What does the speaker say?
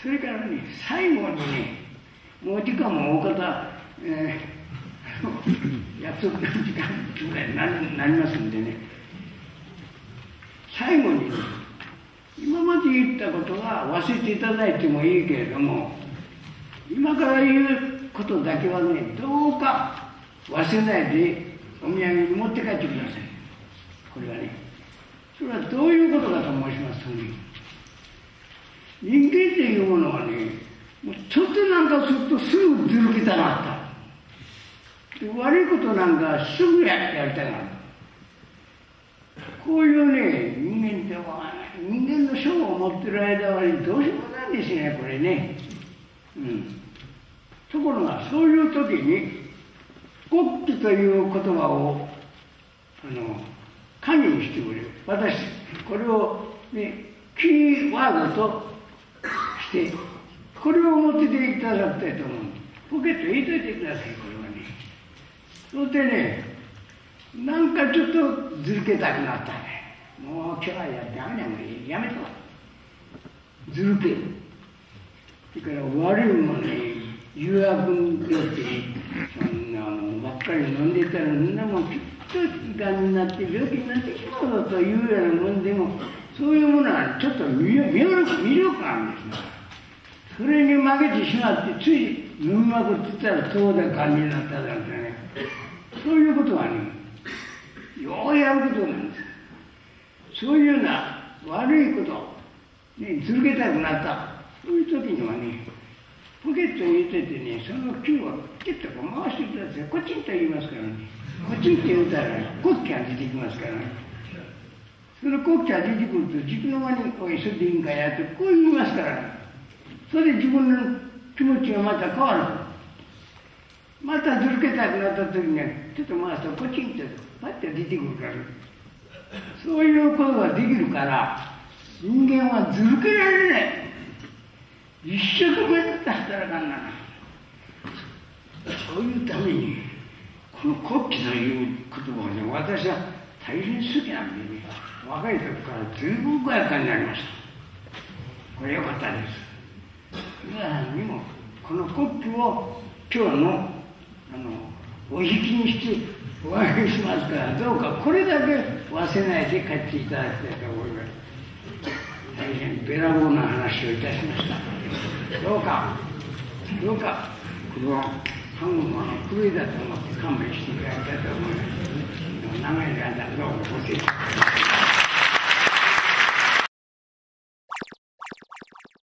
それからね、最後にね、もう時間も大方、約束の時間ぐらいになりますんでね、最後にね、今まで言ったことは忘れていただいてもいいけれども、今から言うことだけはね、どうか忘れないでお土産に持って帰ってください。これはね、それはどういうことかと申しますとね、人間っていうものはね、もうちょっとなんかするとすぐずるけたなった。悪いことなんかすぐやりたがる。こういうね、人間って人間の性を持ってる間は、ね、どうしようもないんですね、これね。ところが、そういう時に、国旗という言葉を加入してくれる。私、これを、ね、キーワードとして、これを持ってていただきたいと思う。ポケット入れといてください、これはね。そしてね、なんかちょっとずるけたくなったね。もう今日はダメだもん、やめと。ずるける。それから悪いもんね、誘惑によって、そんなもんばっかり飲んでたら、みんなもうきっとがんになって病気になってしまうぞというようなもんでも、そういうものはちょっと魅力があるんですね。それに負けてしまって、つい飲みまくってたら、そうだ感じになったなんてね。そういうことはね、ようやることなんです。そういうような悪いこと、ね、ずるけたくなった、そういう時にはね、ポケットに入れててね、その球をピッとこう回してください。コチンと言いますからね。コチンって言うたら、国旗が出てきますからね。その国旗が出てくると、自分の間にこう急いでいいんかやって、こう言いますからね。それで自分の気持ちがまた変わる。またずるけたくなった時には、ちょっと回すとコチンとパッと出てくるから、そういうことができるから、人間はずるけられない。一生懸命だって働かんな。そういうために、この国旗という言葉をね、私は大変好きなんでね、若い時から随分ごやかになりました。これよかったです。皆さんにも、この国旗を今日のお引きにしてお会いしますから、どうかこれだけ忘れないで帰っていただきたいと思います。大変べらぼうな話をいたしました。どうか、この半分は狂いだと思って勘弁していただきたいと思います。長い間どうもご清聴